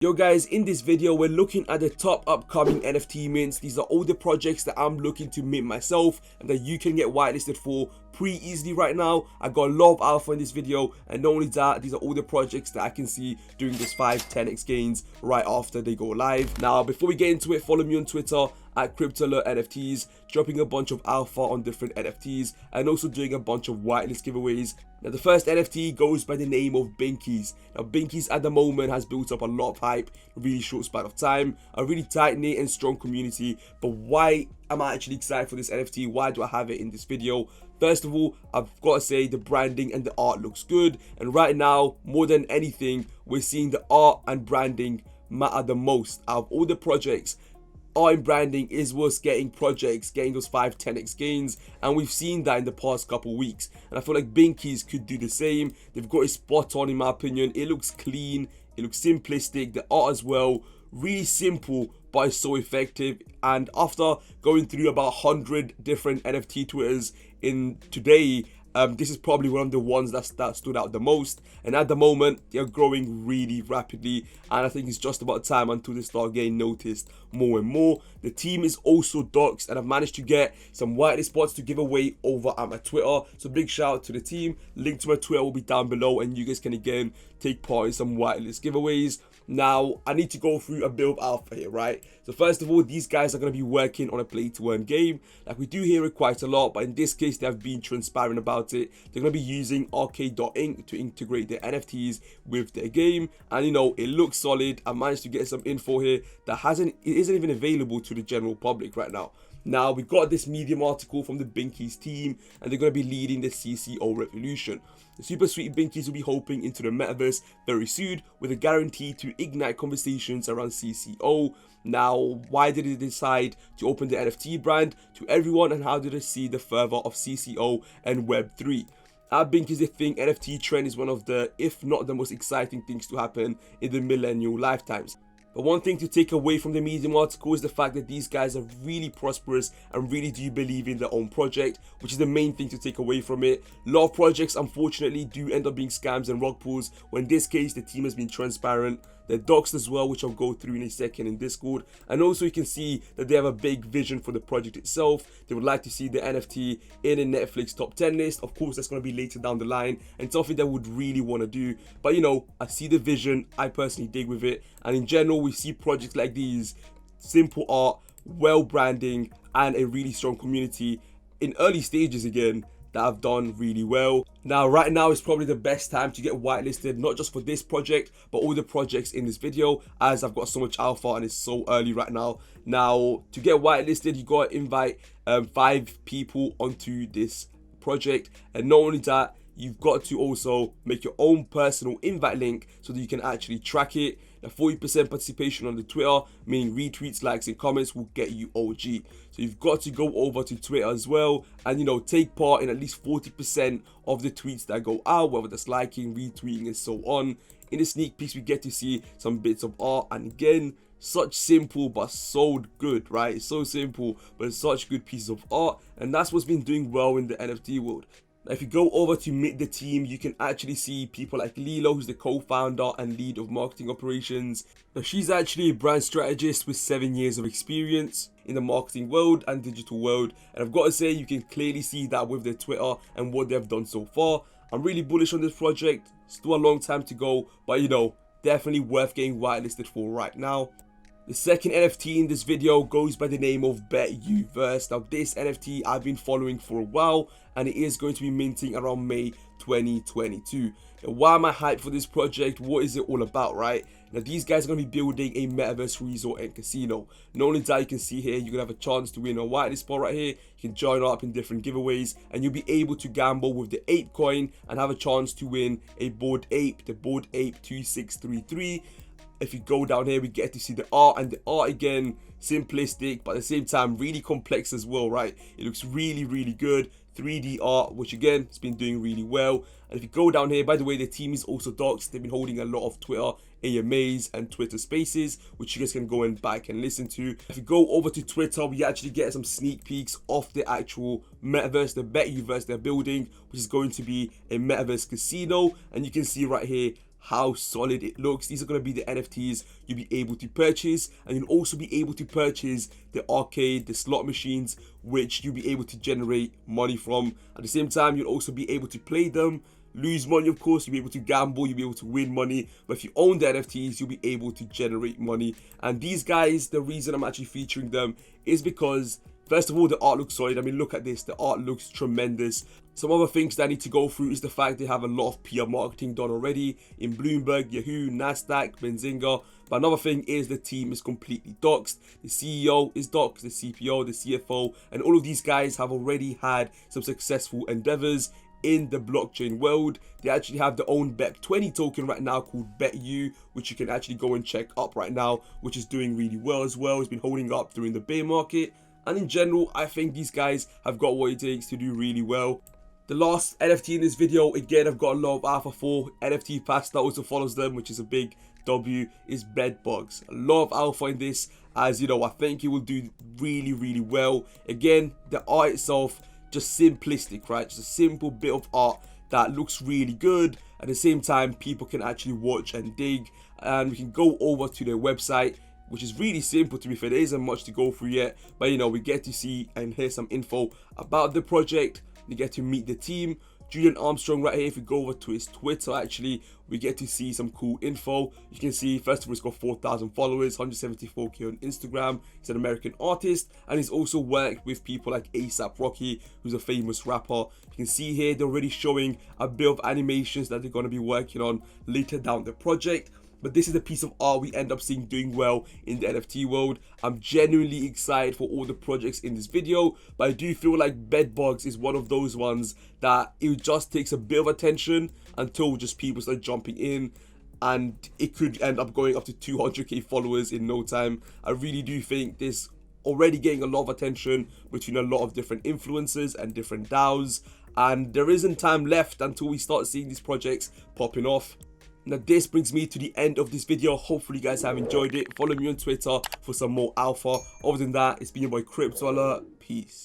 Yo guys, in this video we're looking at the top upcoming NFT mints. These are all the projects that I'm looking to mint myself and that you can get whitelisted for pretty easily right now. I got a lot of alpha in this video, and not only that, these are all the projects that I can see doing this 5-10x gains right after they go live. Now before we get into it, follow me on Twitter at cryptoalertenquiries, dropping a bunch of alpha on different NFTs and also doing a bunch of whitelist giveaways. Now the first NFT goes by the name of Binkies. Now Binkies at the moment has built up a lot of hype in a really short span of time, a really tight-knit and strong community. But why am I actually excited for this NFT? Why do I have it in this video? First of all, I've got to say the branding and the art looks good, and right now more than anything we're seeing the art and branding matter the most out of all the projects. Art and branding is what's getting projects getting those 5-10x gains, and we've seen that in the past couple weeks, and I feel like Binkies could do the same. They've got it spot on in my opinion. It looks clean, it looks simplistic, the art as well, really simple but it's so effective. And after going through about 100 different NFT Twitters in today, this is probably one of the ones that stood out the most, and at the moment they're growing really rapidly, and I think it's just about time until they start getting noticed more and more. The team is also doxed, and I've managed to get some whitelist spots to give away over at my Twitter, so big shout out to the team. Link to my Twitter will be down below, and you guys can again take part in some whitelist giveaways. Now, I need to go through a bit of alpha here, right? So first of all, these guys are going to be working on a play-to-earn game. Like, we do hear it quite a lot, but in this case, they have been transparent about it. They're going to be using Arcade.inc to integrate their NFTs with their game. And, you know, it looks solid. I managed to get some info here that isn't even available to the general public right now. Now, we got this Medium article from the Binkies team, and they're going to be leading the CCO revolution. The super sweet Binkies will be hopping into the metaverse very soon with a guarantee to ignite conversations around CCO. Now, why did they decide to open the NFT brand to everyone, and how did they see the fervor of CCO and Web3? At Binkies, they think NFT trend is one of the, if not the most exciting things to happen in the millennial lifetimes. But one thing to take away from the Medium article is the fact that these guys are really prosperous and really do believe in their own project, which is the main thing to take away from it. A lot of projects unfortunately do end up being scams and rug pulls, when in this case the team has been transparent. They're doxed as well, which I'll go through in a second in Discord. And also you can see that they have a big vision for the project itself. They would like to see the NFT in a Netflix top 10 list. Of course, that's going to be later down the line and something they would really want to do. But you know, I see the vision, I personally dig with it. And in general, we see projects like these, simple art, well branding, and a really strong community in early stages again, that have done really well. Now, right now is probably the best time to get whitelisted, not just for this project, but all the projects in this video, as I've got so much alpha and it's so early right now. Now, to get whitelisted, you gotta invite 5 people onto this project, and not only that, you've got to also make your own personal invite link so that you can actually track it. Now, 40% participation on the Twitter, meaning retweets, likes, and comments, will get you OG. So you've got to go over to Twitter as well, and you know, take part in at least 40% of the tweets that go out, whether that's liking, retweeting, and so on. In the sneak peeks, we get to see some bits of art, and again, such simple but so good, right? It's so simple, but it's such good pieces of art, and that's what's been doing well in the NFT world. Now, if you go over to meet the team, you can actually see people like Lilo, who's the co-founder and lead of marketing operations. Now, she's actually a brand strategist with 7 years of experience in the marketing world and digital world. And I've got to say, you can clearly see that with their Twitter and what they've done so far. I'm really bullish on this project. Still a long time to go, but you know, definitely worth getting whitelisted for right now. The second NFT in this video goes by the name of Betu Verse. Now, this NFT I've been following for a while, and it is going to be minting around May 2022. Now, why am I hyped for this project? What is it all about, right? Now, these guys are going to be building a metaverse resort and casino. Not only that, you can see here, you're going to have a chance to win a whitelist spot right here. You can join up in different giveaways, and you'll be able to gamble with the ape coin and have a chance to win a Bored Ape, the Bored Ape 2633. If you go down here, we get to see the art, and the art again, simplistic, but at the same time really complex as well, right? It looks really, really good. 3D art, which again, has been doing really well. And if you go down here, by the way, the team is also doxed. They've been holding a lot of Twitter AMAs and Twitter Spaces, which you guys can go and back and listen to. If you go over to Twitter, we actually get some sneak peeks of the actual metaverse, the BetuVerse they're building, which is going to be a metaverse casino. And you can see right here, how solid it looks. These are going to be the NFTs you'll be able to purchase, and you'll also be able to purchase the arcade, the slot machines, which you'll be able to generate money from. At the same time, you'll also be able to play them, lose money, of course. You'll be able to gamble, you'll be able to win money, but if you own the NFTs, you'll be able to generate money. And these guys, the reason I'm actually featuring them is because, first of all, the art looks solid. I mean, look at this, the art looks tremendous. Some other things that I need to go through is the fact they have a lot of PR marketing done already in Bloomberg, Yahoo, Nasdaq, Benzinga. But another thing is the team is completely doxed. The CEO is doxed, the CPO, the CFO, and all of these guys have already had some successful endeavors in the blockchain world. They actually have their own BEP20 token right now called Betu, which you can actually go and check up right now, which is doing really well as well. It's been holding up during the bear market. And in general, I think these guys have got what it takes to do really well. The last NFT in this video, again, I've got a lot of alpha for. NFT Pasta also follows them, which is a big W, is Bedbugs. A lot of alpha in this, as you know, I think it will do really, really well. Again, the art itself, just simplistic, right? Just a simple bit of art that looks really good. At the same time, people can actually watch and dig. And we can go over to their website, which is really simple. To be fair, there isn't much to go through yet, but you know, we get to see and hear some info about the project. We get to meet the team. Julian Armstrong right here, if we go over to his Twitter, actually, we get to see some cool info. You can see, first of all, he's got 4,000 followers, 174k on Instagram. He's an American artist, and he's also worked with people like A$AP Rocky, who's a famous rapper. You can see here, they're already showing a bit of animations that they're going to be working on later down the project. But this is the piece of art we end up seeing doing well in the NFT world. I'm genuinely excited for all the projects in this video, but I do feel like Bedbugs is one of those ones that it just takes a bit of attention until just people start jumping in, and it could end up going up to 200k followers in no time. I really do think this already getting a lot of attention between a lot of different influencers and different DAOs, and there isn't time left until we start seeing these projects popping off. Now this brings me to the end of this video. Hopefully you guys have enjoyed it. Follow me on Twitter for some more alpha. Other than that, it's been your boy CryptoAlert. Peace.